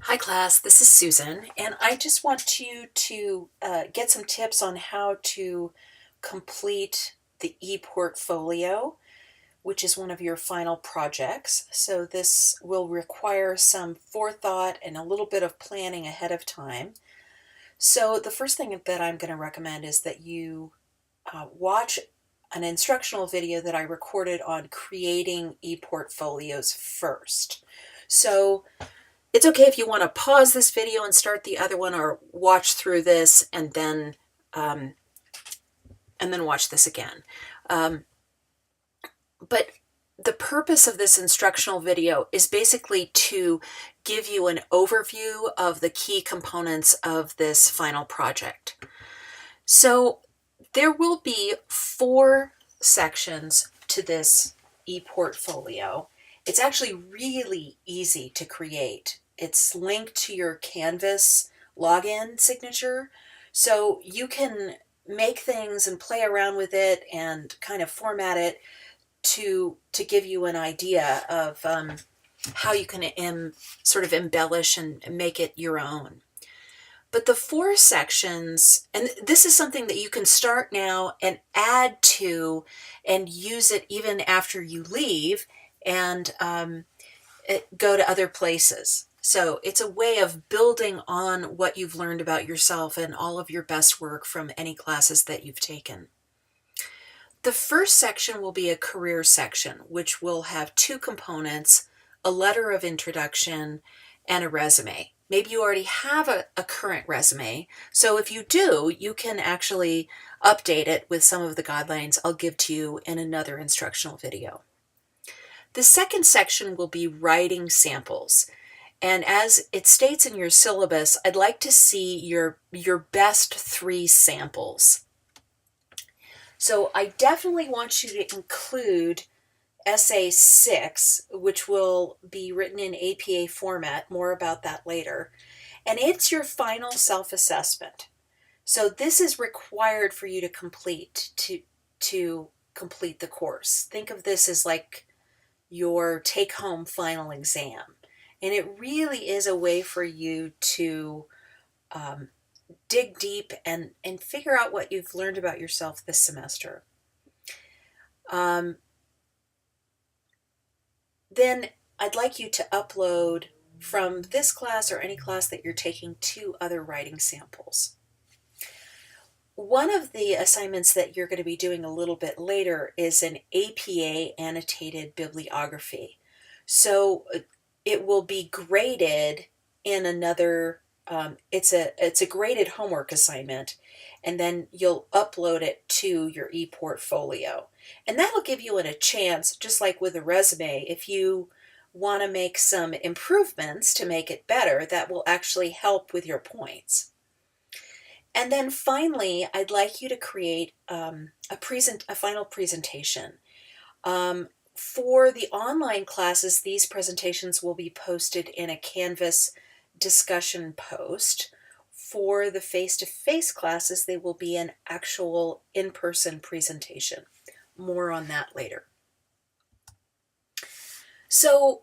Hi class, this is Susan, and I just want you to get some tips on how to complete the e-portfolio, which is one of your final projects. So this will require some forethought and a little bit of planning ahead of time. So the first thing that I'm going to recommend is that you watch an instructional video that I recorded on creating e-portfolios first. So it's okay if you want to pause this video and start the other one, or watch through this um, and then watch this again. But the purpose of this instructional video is basically to give you an overview of the key components of this final project. So there will be 4 sections to this e-portfolio. It's actually really easy to create. It's linked to your Canvas login signature, so you can make things and play around with it and kind of format it to give you an idea of how you can sort of embellish and make it your own. But the 4 sections, and this is something that you can start now and add to and use it even after you leave and go to other places. So it's a way of building on what you've learned about yourself and all of your best work from any classes that you've taken. The first section will be a career section, which will have 2 components, a letter of introduction and a resume. Maybe you already have a current resume, so if you do, you can actually update it with some of the guidelines I'll give to you in another instructional video. The second section will be writing samples. And as it states in your syllabus, I'd like to see your best 3 samples. So I definitely want you to include Essay 6, which will be written in APA format, more about that later. And it's your final self-assessment. So this is required for you to complete to complete the course. Think of this as like your take-home final exam. And it really is a way for you to dig deep and figure out what you've learned about yourself this semester. Then I'd like you to upload from this class or any class that you're taking 2 other writing samples. One of the assignments that you're going to be doing a little bit later is an APA Annotated Bibliography. So it will be graded in another, it's a graded homework assignment, and then you'll upload it to your e-portfolio. And that'll give you a chance, just like with a resume, if you want to make some improvements to make it better, that will actually help with your points. And then finally, I'd like you to create a final presentation. For the online classes, these presentations will be posted in a Canvas discussion post. For the face-to-face classes, they will be an actual in-person presentation. More on that later. So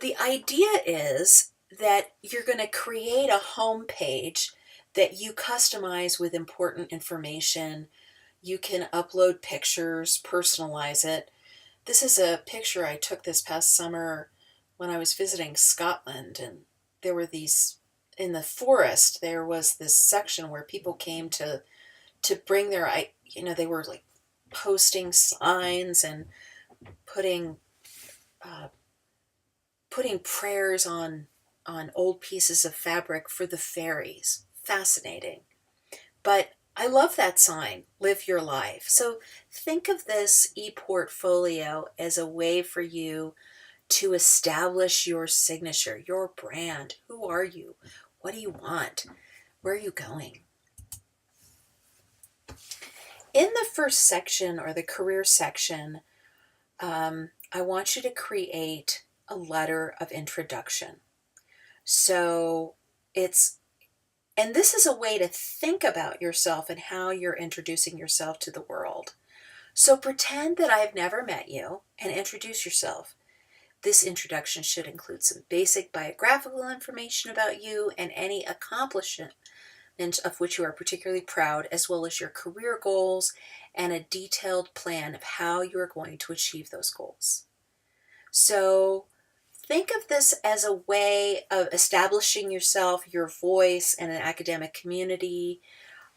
the idea is that you're going to create a home page that you customize with important information. You can upload pictures, personalize it. This is a picture I took this past summer when I was visiting Scotland, and there were these, in the forest, there was this section where people came to bring their, they were like posting signs and putting prayers on old pieces of fabric for the fairies. Fascinating. But I love that sign, live your life. So think of this e-portfolio as a way for you to establish your signature, your brand. Who are you? What do you want? Where are you going? In the first section, or the career section, I want you to create a letter of introduction. So and this is a way to think about yourself and how you're introducing yourself to the world. So pretend that I've never met you and introduce yourself. This introduction should include some basic biographical information about you and any accomplishment of which you are particularly proud, as well as your career goals and a detailed plan of how you are going to achieve those goals. So think of this as a way of establishing yourself, your voice in an academic community.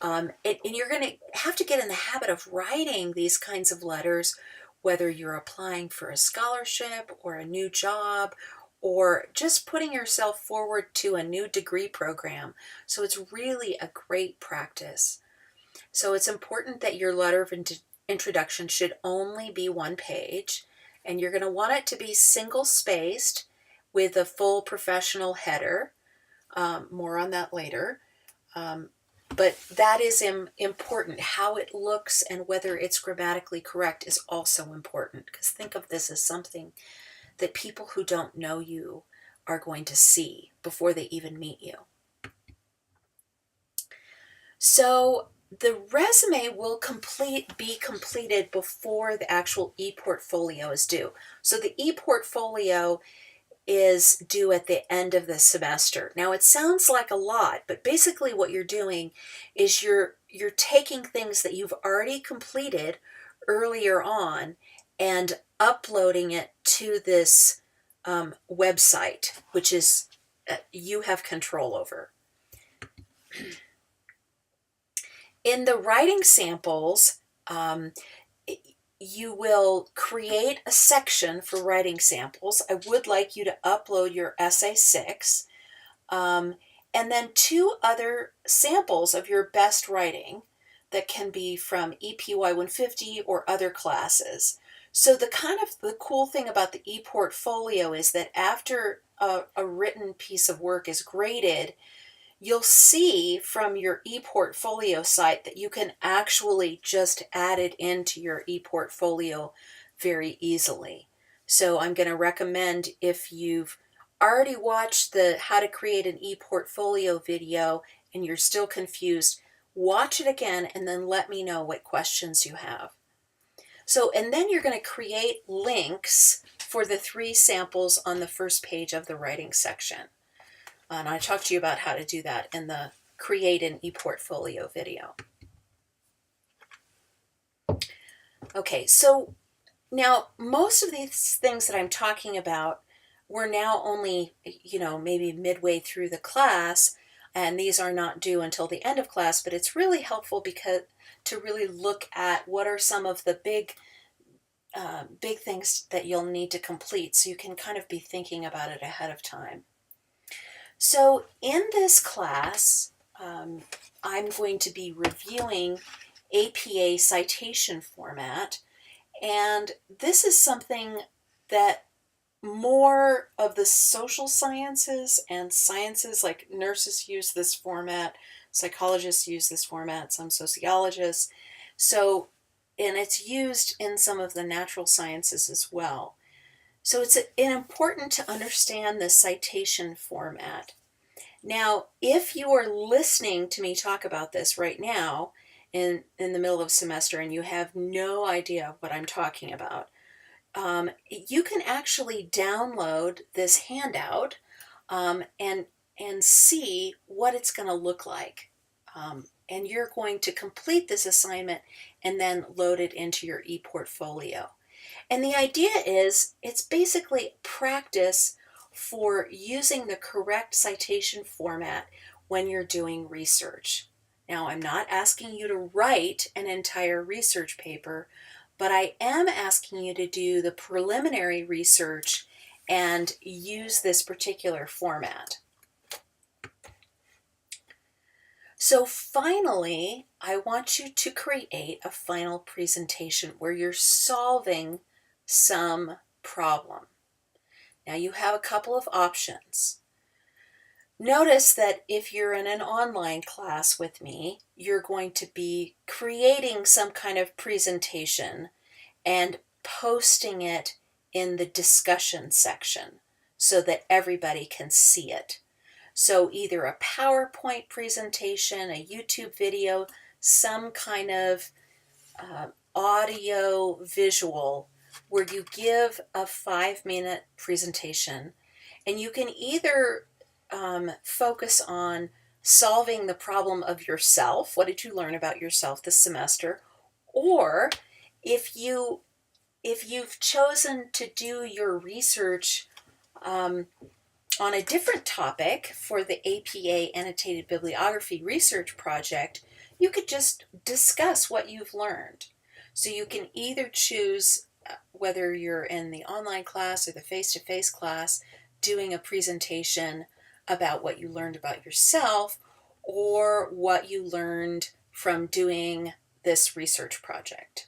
And you're going to have to get in the habit of writing these kinds of letters, whether you're applying for a scholarship or a new job, or just putting yourself forward to a new degree program. So it's really a great practice. So it's important that your letter of introduction should only be one page, and you're going to want it to be single-spaced with a full professional header. More on that later. But that is important. How it looks and whether it's grammatically correct is also important, because think of this as something that people who don't know you are going to see before they even meet you. So the resume will be completed before the actual e-portfolio is due. So the e-portfolio is due at the end of the semester. Now it sounds like a lot, but basically what you're doing is you're taking things that you've already completed earlier on and uploading it to this website, which is you have control over. In the writing samples, you will create a section for writing samples. I would like you to upload your essay 6, and then 2 other samples of your best writing that can be from EPY 150 or other classes. So the cool thing about the e-portfolio is that after a written piece of work is graded, you'll see from your ePortfolio site that you can actually just add it into your ePortfolio very easily. So I'm going to recommend, if you've already watched the How to Create an ePortfolio video and you're still confused, watch it again and then let me know what questions you have. So, and then you're going to create links for the 3 samples on the first page of the writing section. And I talked to you about how to do that in the Create an ePortfolio video. Okay, so now most of these things that I'm talking about, we're now only, maybe midway through the class, and these are not due until the end of class, but it's really helpful because to really look at what are some of the big things that you'll need to complete, so you can kind of be thinking about it ahead of time. So in this class, I'm going to be reviewing APA citation format, and this is something that more of the social sciences and sciences, like nurses use this format, psychologists use this format, some sociologists. So, and it's used in some of the natural sciences as well. So it's important to understand the citation format. Now, if you are listening to me talk about this right now in the middle of semester and you have no idea what I'm talking about, you can actually download this handout and see what it's going to look like. And you're going to complete this assignment and then load it into your ePortfolio. And the idea is, it's basically practice for using the correct citation format when you're doing research. Now, I'm not asking you to write an entire research paper, but I am asking you to do the preliminary research and use this particular format. So finally, I want you to create a final presentation where you're solving some problem. Now you have a couple of options. Notice that if you're in an online class with me, you're going to be creating some kind of presentation and posting it in the discussion section so that everybody can see it. So either a PowerPoint presentation, a YouTube video, some kind of audio visual where you give a 5-minute presentation, and you can either focus on solving the problem of yourself. What did you learn about yourself this semester? Or if you've chosen to do your research on a different topic for the APA Annotated Bibliography Research Project, you could just discuss what you've learned. So you can either choose whether you're in the online class or the face-to-face class, doing a presentation about what you learned about yourself or what you learned from doing this research project.